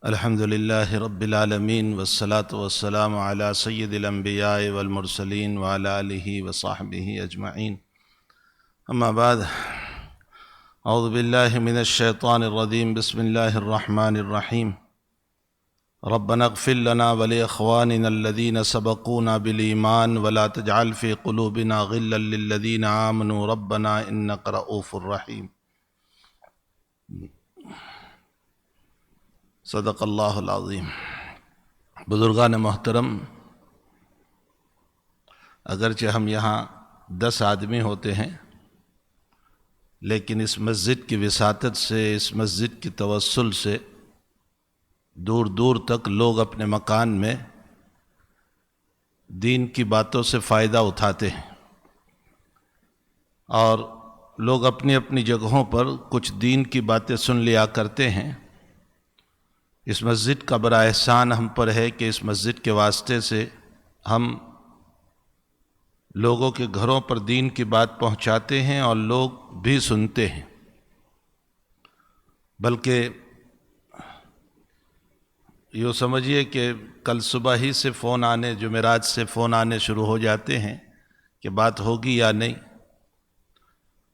الحمد لله رب العالمين والصلاة والسلام على سيد الأنبياء والمرسلين وعلى آله وصحبه أجمعين. أما بعد، أعوذ بالله من الشيطان الرجيم. بسم الله الرحمن الرحيم. ربنا اغفر لنا ولإخواننا الذين سبقونا بالإيمان ولا تجعل في قلوبنا غلا للذين آمنوا ربنا إنك رؤوف رحيم. صدق اللہ العظیم. بزرگان محترم، اگرچہ ہم یہاں 10 آدمی ہوتے ہیں، لیکن اس مسجد کی وساطت سے، اس مسجد کی توسل سے دور دور تک لوگ اپنے مکان میں دین کی باتوں سے فائدہ اٹھاتے ہیں، اور لوگ اپنی اپنی جگہوں پر کچھ دین کی باتیں سن لیا کرتے ہیں. اس مسجد کا بڑا احسان ہم پر ہے کہ اس مسجد کے واسطے سے ہم لوگوں کے گھروں پر دین کی بات پہنچاتے ہیں اور لوگ بھی سنتے ہیں. بلکہ یوں سمجھیے کہ کل صبح ہی سے فون آنے، جمعرات سے فون آنے شروع ہو جاتے ہیں کہ بات ہوگی یا نہیں.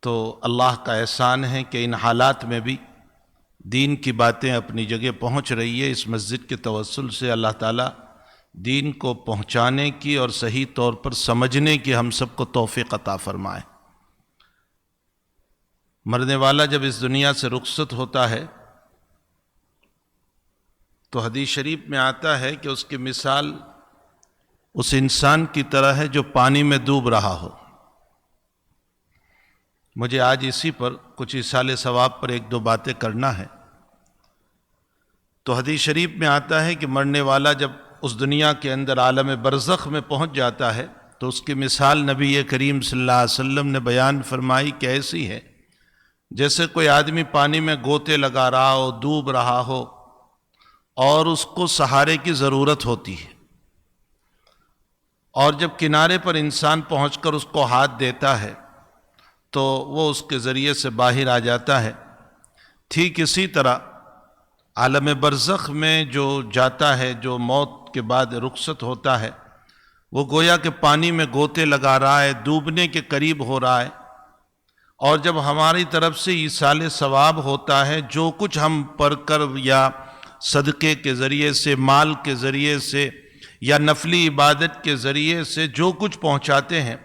تو اللہ کا احسان ہے کہ ان حالات میں بھی دین کی باتیں اپنی جگہ پہنچ رہی ہے. اس مسجد کے توسل سے اللہ تعالیٰ دین کو پہنچانے کی اور صحیح طور پر سمجھنے کی ہم سب کو توفیق عطا فرمائے. مرنے والا جب اس دنیا سے رخصت ہوتا ہے تو حدیث شریف میں آتا ہے کہ اس کی مثال اس انسان کی طرح ہے جو پانی میں ڈوب رہا ہو. مجھے آج اسی پر کچھ ایصال ثواب پر 1-2 باتیں کرنا ہے. تو حدیث شریف میں آتا ہے کہ مرنے والا جب اس دنیا کے اندر عالم برزخ میں پہنچ جاتا ہے تو اس کی مثال نبی کریم صلی اللہ علیہ وسلم نے بیان فرمائی کہ ایسی ہے جیسے کوئی آدمی پانی میں گوتے لگا رہا ہو، ڈوب رہا ہو اور اس کو سہارے کی ضرورت ہوتی ہے، اور جب کنارے پر انسان پہنچ کر اس کو ہاتھ دیتا ہے تو وہ اس کے ذریعے سے باہر آ جاتا ہے. ٹھیک اسی طرح عالم برزخ میں جو جاتا ہے، جو موت کے بعد رخصت ہوتا ہے، وہ گویا کہ پانی میں گوتے لگا رہا ہے، ڈوبنے کے قریب ہو رہا ہے. اور جب ہماری طرف سے ایصال ثواب ہوتا ہے، جو کچھ ہم پڑھ کر یا صدقے کے ذریعے سے، مال کے ذریعے سے یا نفلی عبادت کے ذریعے سے جو کچھ پہنچاتے ہیں،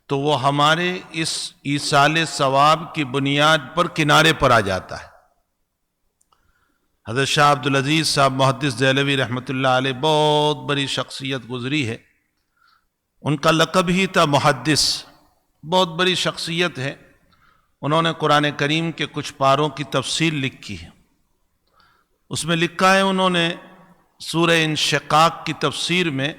تو وہ ہمارے اس ایصال ثواب کی بنیاد پر کنارے پر آ جاتا ہے. حضرت شاہ عبدالعزیز صاحب محدث دہلوی رحمۃ اللہ علیہ بہت بڑی شخصیت گزری ہے. ان کا لقب ہی تھا محدث. بہت بڑی شخصیت ہے. انہوں نے قرآن کریم کے کچھ پاروں کی تفسیر لکھی ہے. اس میں لکھا ہے انہوں نے سورہ انشقاق کی تفسیر میں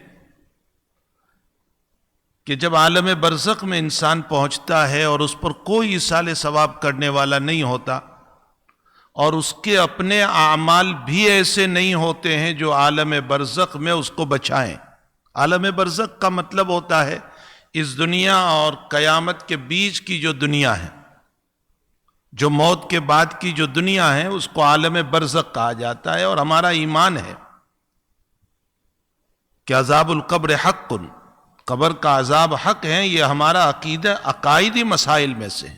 کہ جب عالم برزخ میں انسان پہنچتا ہے اور اس پر کوئی ایصال ثواب کرنے والا نہیں ہوتا، اور اس کے اپنے اعمال بھی ایسے نہیں ہوتے ہیں جو عالم برزخ میں اس کو بچائیں. عالم برزخ کا مطلب ہوتا ہے اس دنیا اور قیامت کے بیچ کی جو دنیا ہے، جو موت کے بعد کی جو دنیا ہے، اس کو عالم برزخ کہا جاتا ہے. اور ہمارا ایمان ہے کہ عذاب القبر حق، قبر کا عذاب حق ہے. یہ ہمارا عقیدہ، عقائدی مسائل میں سے ہے.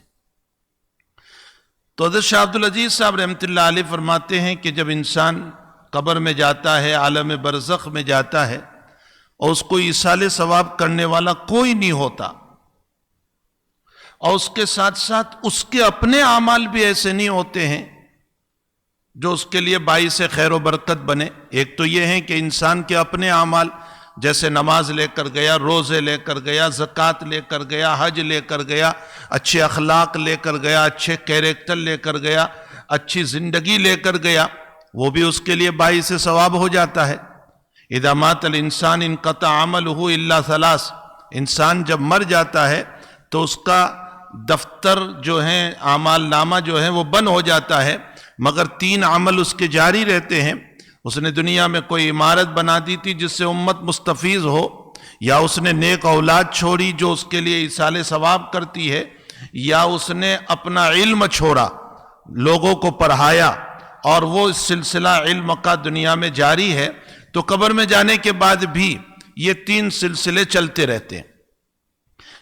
تو حضرت شاہ عبدالعزیز صاحب رحمۃ اللہ علیہ فرماتے ہیں کہ جب انسان قبر میں جاتا ہے، عالم برزخ میں جاتا ہے، اور اس کو ایصال ثواب کرنے والا کوئی نہیں ہوتا، اور اس کے ساتھ ساتھ اس کے اپنے اعمال بھی ایسے نہیں ہوتے ہیں جو اس کے لیے باعث خیر و برکت بنے. ایک تو یہ ہے کہ انسان کے اپنے اعمال، جیسے نماز لے کر گیا، روزے لے کر گیا، زکوٰۃ لے کر گیا، حج لے کر گیا، اچھے اخلاق لے کر گیا، اچھے کیریکٹر لے کر گیا، اچھی زندگی لے کر گیا، وہ بھی اس کے لیے باعث ثواب ہو جاتا ہے. اذا مات الانسان انقطع عمله الا 3. انسان جب مر جاتا ہے تو اس کا دفتر جو ہے، اعمال نامہ جو ہے، وہ بند ہو جاتا ہے، مگر 3 عمل اس کے جاری رہتے ہیں. اس نے دنیا میں کوئی عمارت بنا دی تھی جس سے امت مستفیض ہو، یا اس نے نیک اولاد چھوڑی جو اس کے لیے ایصال ثواب کرتی ہے، یا اس نے اپنا علم چھوڑا، لوگوں کو پڑھایا، اور وہ سلسلہ علم کا دنیا میں جاری ہے، تو قبر میں جانے کے بعد بھی یہ 3 سلسلے چلتے رہتے ہیں۔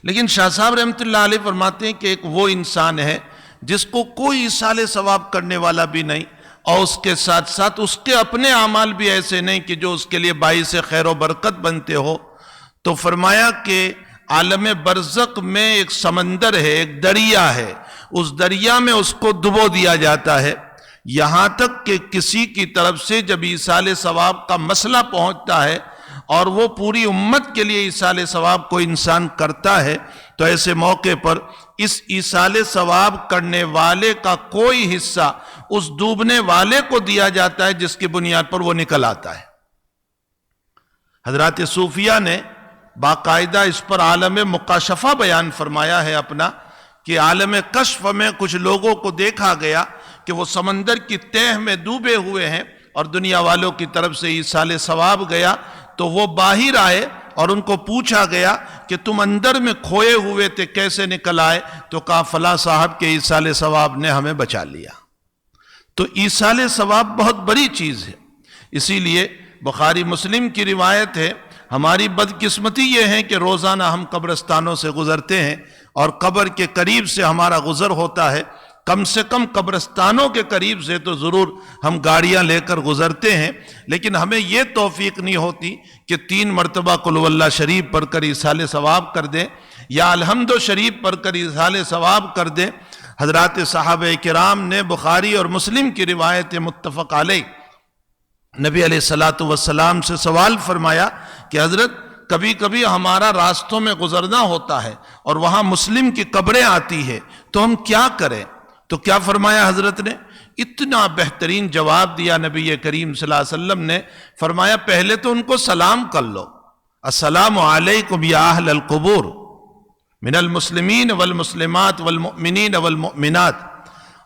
لیکن شاہ صاحب رحمۃ اللہ علیہ فرماتے ہیں کہ ایک وہ انسان ہے جس کو کوئی ایصال ثواب کرنے والا بھی نہیں، اور اس کے ساتھ ساتھ اس کے اپنے اعمال بھی ایسے نہیں کہ جو اس کے لیے باعث خیر و برکت بنتے ہو۔ تو فرمایا کہ عالم برزخ میں ایک سمندر ہے، ایک دریا ہے، اس دریا میں اس کو ڈبو دیا جاتا ہے، یہاں تک کہ کسی کی طرف سے جب ایصال ثواب کا مسئلہ پہنچتا ہے اور وہ پوری امت کے لیے ایصال ثواب کو انسان کرتا ہے، تو ایسے موقع پر اس ایصال ثواب کرنے والے کا کوئی حصہ اس ڈوبنے والے کو دیا جاتا ہے، جس کی بنیاد پر وہ نکل آتا ہے۔ حضرات صوفیہ نے باقاعدہ اس پر عالم مکاشفہ بیان فرمایا ہے اپنا، کہ عالم کشف میں کچھ لوگوں کو دیکھا گیا کہ وہ سمندر کی تہ میں ڈوبے ہوئے ہیں، اور دنیا والوں کی طرف سے ایصال ثواب گیا، تو وہ باہر آئے اور ان کو پوچھا گیا کہ تم اندر میں کھوئے ہوئے تھے، کیسے نکل آئے؟ تو کہا فلاں صاحب کے ایصال ثواب نے ہمیں بچا لیا۔ تو ایصال ثواب بہت بڑی چیز ہے، اسی لیے بخاری مسلم کی روایت ہے، ہماری بدقسمتی یہ ہے کہ روزانہ ہم قبرستانوں سے گزرتے ہیں اور قبر کے قریب سے ہمارا گزر ہوتا ہے، کم سے کم قبرستانوں کے قریب سے تو ضرور ہم گاڑیاں لے کر گزرتے ہیں، لیکن ہمیں یہ توفیق نہیں ہوتی کہ 3 مرتبہ قل هو اللہ شریف پڑھ کر ایصال ثواب کر دیں، یا الحمد شریف پڑھ کر ایصال ثواب کر دیں۔ حضرات صحابہ کرام نے بخاری اور مسلم کی روایت متفق علیہ نبی علیہ الصلوۃ والسلام سے سوال فرمایا کہ حضرت کبھی کبھی ہمارا راستوں میں گزرنا ہوتا ہے اور وہاں مسلم کی قبریں آتی ہے، تو ہم کیا کریں؟ تو کیا فرمایا حضرت نے؟ اتنا بہترین جواب دیا نبی کریم صلی اللہ علیہ وسلم نے، فرمایا پہلے تو ان کو سلام کر لو، السلام علیکم یا اہل القبور من المسلمین والمسلمات والمؤمنین والمؤمنات۔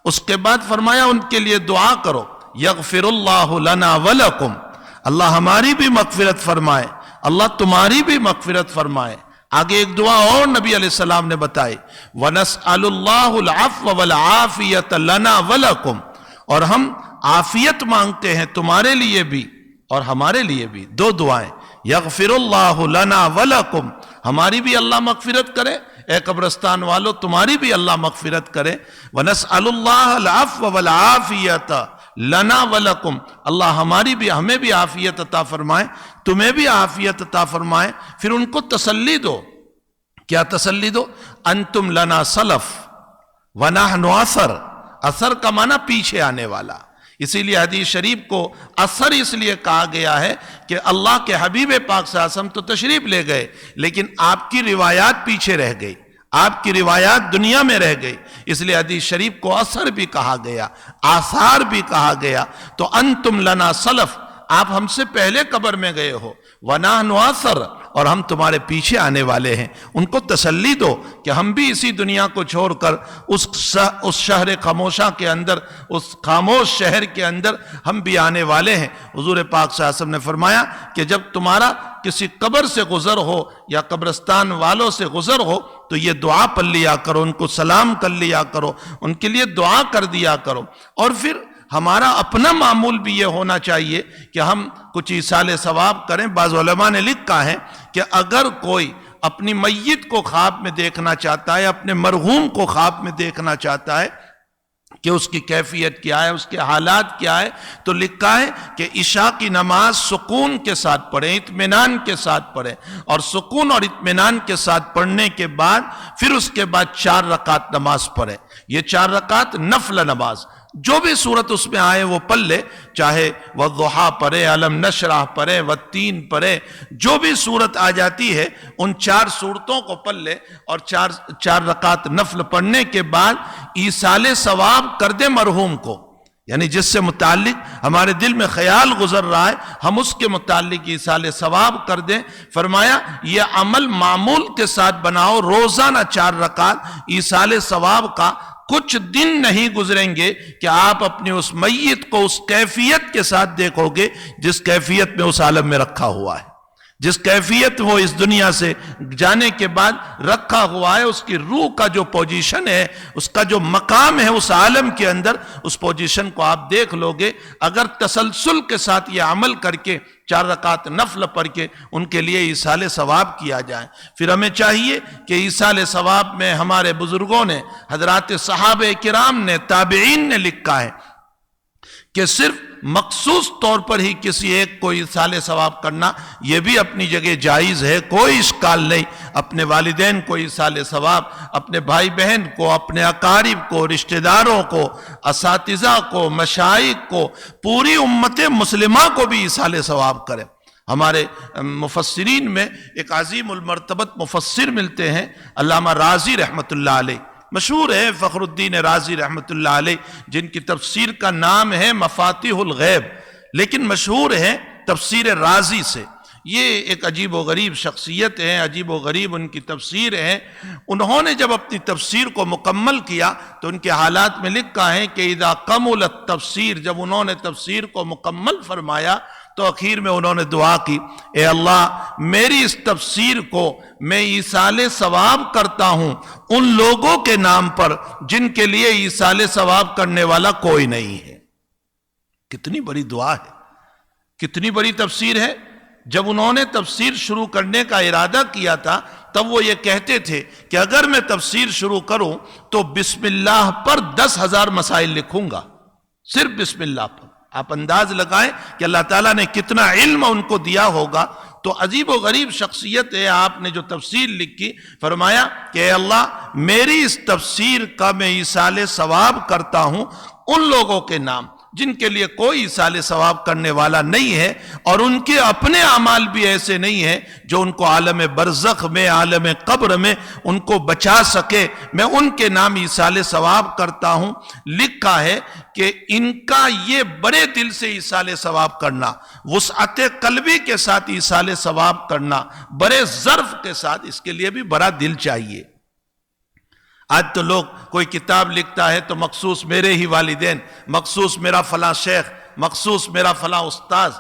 اس کے بعد فرمایا ان کے لیے دعا کرو، یغفر اللہ لنا ولکم، اللہ ہماری بھی مغفرت فرمائے، اللہ تمہاری بھی مغفرت فرمائے۔ آگے ایک دعا اور نبی علیہ السلام نے بتائی، وَنَسْأَلُ اللَّهُ الْعَفْوَ وَالْعَافِيَةَ لَنَا وَلَكُمْ، اور ہم عافیت مانگتے ہیں تمہارے لیے بھی اور ہمارے لیے بھی۔ 2 دعائیں، یغفر اللہ لنا ولکم، ہماری بھی اللہ مغفرت کرے، اے قبرستان والو تمہاری بھی اللہ مغفرت کرے، وَنَسْأَلُ اللَّهَ الْعَفْوَ وَالْعَافِيَةَ لنا ولکم، اللہ ہماری بھی ہمیں بھی عافیت عطا فرمائے، تمہیں بھی عافیت عطا فرمائے۔ پھر ان کو تسلی دو، کیا تسلی دو؟ انتم لنا سلف ونحن اثر، اثر کا معنی پیچھے آنے والا، اسی لیے حدیث شریف کو اثر اس لیے کہا گیا ہے کہ اللہ کے حبیب پاک صلی اللہ علیہ وسلم تو تشریف لے گئے، لیکن آپ کی روایات پیچھے رہ گئی، آپ کی روایات دنیا میں رہ گئی، اس لیے حدیث شریف کو اثر بھی کہا گیا، آثار بھی کہا گیا۔ تو انتم لنا سلف، آپ ہم سے پہلے قبر میں گئے ہو، ونحن اثر، اور ہم تمہارے پیچھے آنے والے ہیں۔ ان کو تسلی دو کہ ہم بھی اسی دنیا کو چھوڑ کر اس شہر خاموشہ کے اندر، اس خاموش شہر کے اندر ہم بھی آنے والے ہیں۔ حضور پاک صلی اللہ علیہ وسلم نے فرمایا کہ جب تمہارا کسی قبر سے گزر ہو یا قبرستان والوں سے گزر ہو تو یہ دعا پڑھ لیا کرو، ان کو سلام کر لیا کرو، ان کے لیے دعا کر دیا کرو۔ اور پھر ہمارا اپنا معمول بھی یہ ہونا چاہیے کہ ہم کچھ ایصال ثواب کریں۔ بعض علماء نے لکھا ہے کہ اگر کوئی اپنی میت کو خواب میں دیکھنا چاہتا ہے، اپنے مرحوم کو خواب میں دیکھنا چاہتا ہے کہ اس کی کیفیت کیا ہے، اس کے حالات کیا ہے، تو لکھا ہے کہ عشاء کی نماز سکون کے ساتھ پڑھیں، اطمینان کے ساتھ پڑھیں، اور سکون اور اطمینان کے ساتھ پڑھنے کے بعد پھر اس کے بعد 4 رکعت نماز پڑھیں۔ یہ 4 رکعت نفل نماز، جو بھی صورت اس میں آئے وہ پڑھ لے، چاہے والضحیٰ پڑھے، علم نشرح پڑھے، والتین پڑھے، جو بھی صورت آ جاتی ہے ان 4 صورتوں کو پڑھ لے، اور 4 رکعت نفل پڑھنے کے بعد ایصال ثواب کر دے مرحوم کو، یعنی جس سے متعلق ہمارے دل میں خیال گزر رہا ہے ہم اس کے متعلق ایصال ثواب کر دیں۔ فرمایا یہ عمل معمول کے ساتھ بناؤ، روزانہ 4 رکعت ایصال ثواب کا، کچھ دن نہیں گزریں گے کہ آپ اپنی اس میت کو اس کیفیت کے ساتھ دیکھو گے جس کیفیت میں اس عالم میں رکھا ہوا ہے، جس کیفیت وہ اس دنیا سے جانے کے بعد رکھا ہوا ہے، اس کی روح کا جو پوزیشن ہے، اس کا جو مقام ہے اس عالم کے اندر، اس پوزیشن کو آپ دیکھ لو گے۔ اگر تسلسل کے ساتھ یہ عمل کر کے 4 رکعت نفل پڑھ کے ان کے لیے ایصال ثواب کیا جائے، پھر ہمیں چاہیے کہ ایصال ثواب میں ہمارے بزرگوں نے، حضرات صحابہ کرام نے، تابعین نے لکھا ہے کہ صرف مخصوص طور پر ہی کسی ایک کو ایصال ثواب کرنا یہ بھی اپنی جگہ جائز ہے، کوئی اشکال نہیں۔ اپنے والدین کو ایصال ثواب، اپنے بھائی بہن کو، اپنے اقارب کو، رشتہ داروں کو، اساتذہ کو، مشائخ کو، پوری امت مسلمہ کو بھی ایصال ثواب کریں۔ ہمارے مفسرین میں ایک عظیم المرتبت مفسر ملتے ہیں، علامہ رازی رحمۃ اللہ علیہ، مشہور ہے فخر الدین رازی رحمۃ اللہ علیہ، جن کی تفسیر کا نام ہے مفاتیح الغیب، لیکن مشہور ہے تفسیر رازی سے۔ یہ ایک عجیب و غریب شخصیت ہے، عجیب و غریب ان کی تفسیر ہے۔ انہوں نے جب اپنی تفسیر کو مکمل کیا تو ان کے حالات میں لکھا ہے کہ اذا کملت تفسیر، جب انہوں نے تفسیر کو مکمل فرمایا تو اخیر میں انہوں نے دعا کی، اے اللہ میری اس تفسیر کو میں ایصال ثواب کرتا ہوں ان لوگوں کے نام پر جن کے لیے ایصال ثواب کرنے والا کوئی نہیں ہے۔ کتنی بڑی دعا ہے، کتنی بڑی تفسیر ہے۔ جب انہوں نے تفسیر شروع کرنے کا ارادہ کیا تھا تب وہ یہ کہتے تھے کہ اگر میں تفسیر شروع کروں تو بسم اللہ پر 10,000 مسائل لکھوں گا، صرف بسم اللہ پر۔ آپ انداز لگائیں کہ اللہ تعالیٰ نے کتنا علم ان کو دیا ہوگا۔ تو عجیب و غریب شخصیت ہے، آپ نے جو تفسیر لکھی، فرمایا کہ اے اللہ میری اس تفسیر کا میں ایصال ثواب کرتا ہوں ان لوگوں کے نام جن کے لیے کوئی ایصال ثواب کرنے والا نہیں ہے، اور ان کے اپنے اعمال بھی ایسے نہیں ہیں جو ان کو عالم برزخ میں، عالم قبر میں ان کو بچا سکے، میں ان کے نام ایصال ثواب کرتا ہوں۔ لکھا ہے کہ ان کا یہ بڑے دل سے ایصال ثواب کرنا، وسعت قلبی کے ساتھ ایصال ثواب کرنا، بڑے ظرف کے ساتھ، اس کے لیے بھی بڑا دل چاہیے۔ آج تو لوگ کوئی کتاب لکھتا ہے تو مخصوص میرے ہی والدین، مخصوص میرا فلاں شیخ، مخصوص میرا فلاں استاذ۔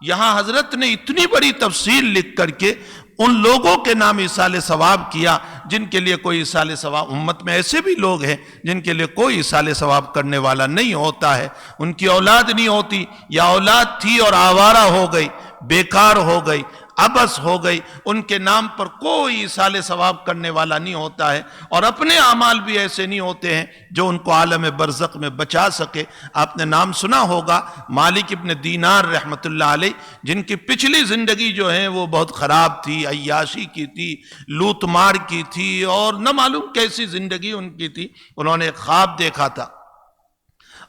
یہاں حضرت نے اتنی بڑی تفصیل لکھ کر کے ان لوگوں کے نام ایصال ثواب کیا جن کے لیے کوئی ایصال ثواب، امت میں ایسے بھی لوگ ہیں جن کے لیے کوئی ایصال ثواب کرنے والا نہیں ہوتا ہے، ان کی اولاد نہیں ہوتی، یا اولاد تھی اور آوارہ ہو گئی، بیکار ہو گئی، عبث ہو گئی، ان کے نام پر کوئی ایصال ثواب کرنے والا نہیں ہوتا ہے، اور اپنے اعمال بھی ایسے نہیں ہوتے ہیں جو ان کو عالم برزخ میں بچا سکے۔ آپ نے نام سنا ہوگا مالک ابن دینار رحمت اللہ علیہ، جن کی پچھلی زندگی جو ہے وہ بہت خراب تھی، عیاشی کی تھی، لوٹ مار کی تھی، اور نہ معلوم کیسی زندگی ان کی تھی۔ انہوں نے ایک خواب دیکھا تھا،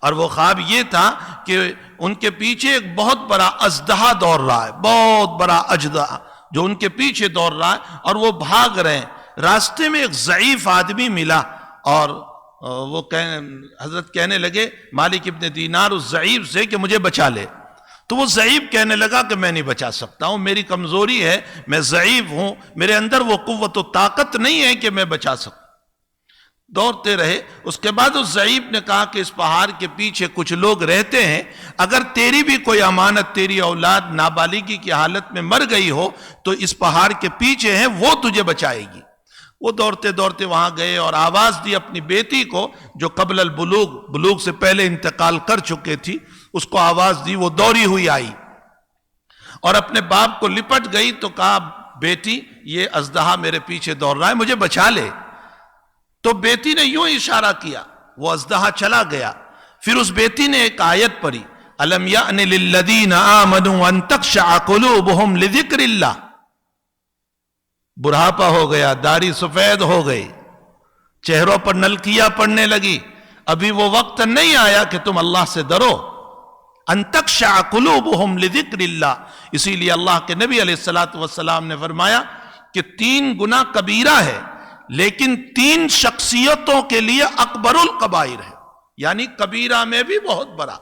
اور وہ خواب یہ تھا کہ ان کے پیچھے ایک بہت بڑا اژدہا دوڑ رہا ہے، بہت بڑا اژدہا جو ان کے پیچھے دوڑ رہا ہے، اور وہ بھاگ رہے ہیں۔ راستے میں ایک ضعیف آدمی ملا، اور وہ حضرت کہنے لگے مالک ابن دینار اس ضعیف سے کہ مجھے بچا لے۔ تو وہ ضعیف کہنے لگا کہ میں نہیں بچا سکتا ہوں، میری کمزوری ہے، میں ضعیف ہوں، میرے اندر وہ قوت و طاقت نہیں ہے کہ میں بچا سکوں۔ دوڑتے رہے۔ اس کے بعد اس ضعیف نے کہا کہ اس پہاڑ کے پیچھے کچھ لوگ رہتے ہیں، اگر تیری بھی کوئی امانت، تیری اولاد نابالغی کی حالت میں مر گئی ہو تو اس پہاڑ کے پیچھے ہیں، وہ تجھے بچائے گی۔ وہ دوڑتے دوڑتے وہاں گئے اور آواز دی اپنی بیٹی کو جو قبل البلوغ، بلوغ سے پہلے انتقال کر چکے تھی، اس کو آواز دی، وہ دوڑی ہوئی آئی اور اپنے باپ کو لپٹ گئی تو کہا بیٹی یہ اژدہا میرے پیچھے دوڑ رہا ہے، مجھے بچا لے۔ تو بیٹی نے یوں اشارہ کیا، وہ اژدہا چلا گیا۔ پھر اس بیٹی نے ایک آیت پڑھی، الم یأن للذین آمنوا ان تخشع قلوبہم لذکر اللہ۔ بڑھاپا ہو گیا، داڑھی سفید ہو گئی، چہروں پر نلکیاں پڑنے لگی، ابھی وہ وقت نہیں آیا کہ تم اللہ سے ڈرو۔ ان تخشع قلوبہم لذکر اللہ، اسی لیے اللہ کے نبی علیہ السلام نے فرمایا کہ 3 گناہ کبیرہ ہے، لیکن 3 شخصیتوں کے لیے اکبر الکبائر ہے، یعنی کبیرہ میں بھی بہت بڑا،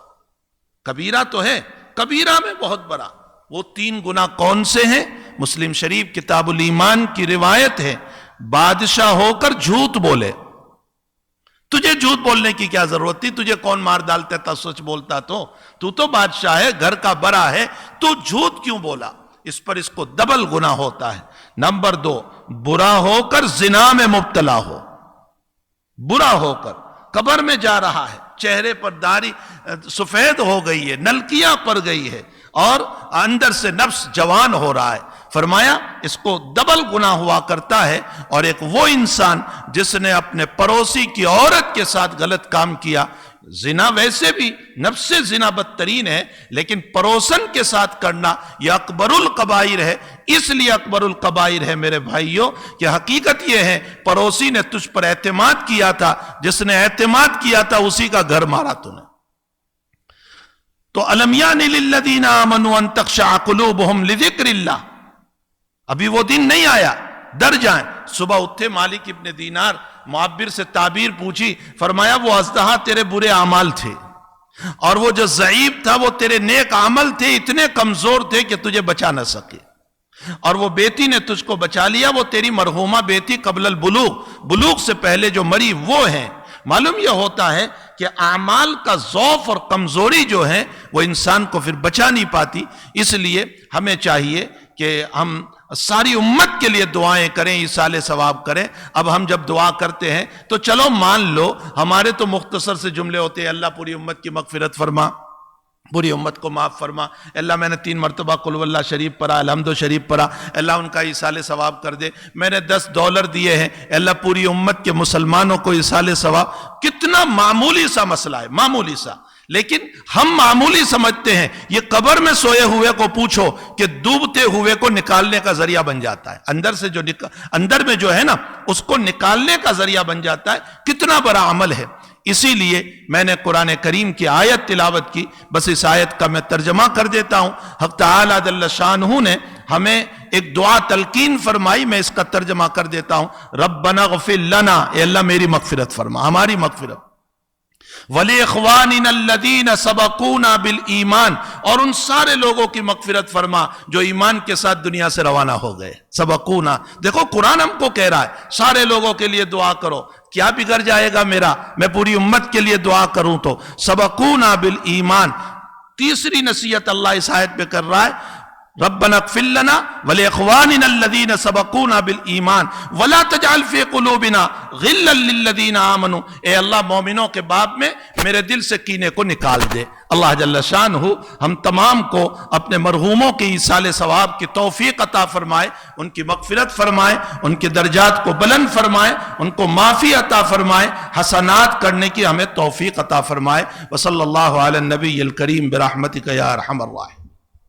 کبیرہ تو ہے، کبیرہ میں بہت بڑا۔ وہ 3 گناہ کون سے ہیں؟ مسلم شریف کتاب الایمان کی روایت ہے، بادشاہ ہو کر جھوٹ بولے۔ تجھے جھوٹ بولنے کی کیا ضرورت تھی؟ تجھے کون مار ڈالتا تھا سچ بولتا تو بادشاہ ہے، گھر کا بڑا ہے، تو جھوٹ کیوں بولا؟ اس پر اس کو ڈبل گناہ ہوتا ہے۔ نمبر 2، برا ہو کر زنا میں مبتلا ہو، برا ہو کر قبر میں جا رہا ہے، چہرے پر داڑھی سفید ہو گئی ہے، نلکیاں پڑ گئی ہے اور اندر سے نفس جوان ہو رہا ہے، فرمایا اس کو ڈبل گناہ ہوا کرتا ہے۔ اور ایک وہ انسان جس نے اپنے پڑوسی کی عورت کے ساتھ غلط کام کیا، زنا ویسے بھی نفس سے زنا بدترین ہے، لیکن پڑوسن کے ساتھ کرنا یہ اکبر القبائر ہے۔ اس لیے اکبر القبائر ہے میرے بھائیوں کہ حقیقت یہ ہے پڑوسی نے تجھ پر اعتماد کیا تھا، جس نے اعتماد کیا تھا اسی کا گھر مارا تو نے۔ تو الم یان للذین آمنوا ان تخشع قلوبہم لذکر اللہ، ابھی وہ دن نہیں آیا، ڈر جائیں۔ صبح اٹھے مالک ابن دینار معبر سے تعبیر پوچھی، فرمایا وہ اژدہا تیرے برے اعمال تھے اور وہ جو ضعیف تھا وہ تیرے نیک عمل تھے، اتنے کمزور تھے کہ تجھے بچا نہ سکے، اور وہ بیٹی نے تجھ کو بچا لیا، وہ تیری مرحومہ بیٹی قبل البلوغ، بلوغ سے پہلے جو مری وہ ہیں۔ معلوم یہ ہوتا ہے کہ اعمال کا ضعف اور کمزوری جو ہے وہ انسان کو پھر بچا نہیں پاتی۔ اس لیے ہمیں چاہیے کہ ہم ساری امت کے لیے دعائیں کریں، ایصال ثواب کریں۔ اب ہم جب دعا کرتے ہیں تو چلو مان لو ہمارے تو مختصر سے جملے ہوتے ہیں، اللہ پوری امت کی مغفرت فرما، پوری امت کو معاف فرما، اللہ میں نے 3 مرتبہ قل ہو اللہ شریف پڑھا، الحمد شریف پڑھا، اللہ ان کا ایصال ثواب کر دے، میں نے $10 دیے ہیں، اللہ پوری امت کے مسلمانوں کو ایصال ثواب۔ کتنا معمولی سا مسئلہ ہے، معمولی سا، لیکن ہم معمولی سمجھتے ہیں۔ یہ قبر میں سوئے ہوئے کو پوچھو کہ ڈوبتے ہوئے کو نکالنے کا ذریعہ بن جاتا ہے، اندر سے جو اندر میں جو ہے نا اس کو نکالنے کا ذریعہ بن جاتا ہے، کتنا بڑا عمل ہے۔ اسی لیے میں نے قرآن کریم کی آیت تلاوت کی، بس اس آیت کا میں ترجمہ کر دیتا ہوں۔ حق تعالی جل شانہ نے ہمیں ایک دعا تلقین فرمائی، میں اس کا ترجمہ کر دیتا ہوں۔ ربنا اغفر لنا، اے اللہ میری مغفرت فرما، ہماری مغفرت، وَلِإِخْوَانِنَا الَّذِينَ سَبَقُونَا بِالْإِيمَانِ، اور ان سارے لوگوں کی مغفرت فرما جو ایمان کے ساتھ دنیا سے روانہ ہو گئے۔ سبقونا، دیکھو قرآن ہم کو کہہ رہا ہے سارے لوگوں کے لیے دعا کرو، کیا بگڑ جائے گا میرا، میں پوری امت کے لیے دعا کروں تو۔ سبقونا بالایمان، تیسری نصیحت اللہ اس آیت پہ کر رہا ہے، ربنا اغفر لنا ولاخواننا الذین سبقونا بالایمان ولا تجعل فی قلوبنا غلا للذین آمنوا، اے اللہ مومنوں کے باب میں میرے دل سے کینے کو نکال دے۔ اللہ جل شانہ ہم تمام کو اپنے مرحوموں کی ایصال ثواب کی توفیق عطا فرمائے، ان کی مغفرت فرمائے، ان کے درجات کو بلند فرمائے، ان کو معافی عطا فرمائے، حسنات کرنے کی ہمیں توفیق عطا فرمائے۔ وصلی اللہ علی النبی الکریم برحمتک یا ارحم الراحمین۔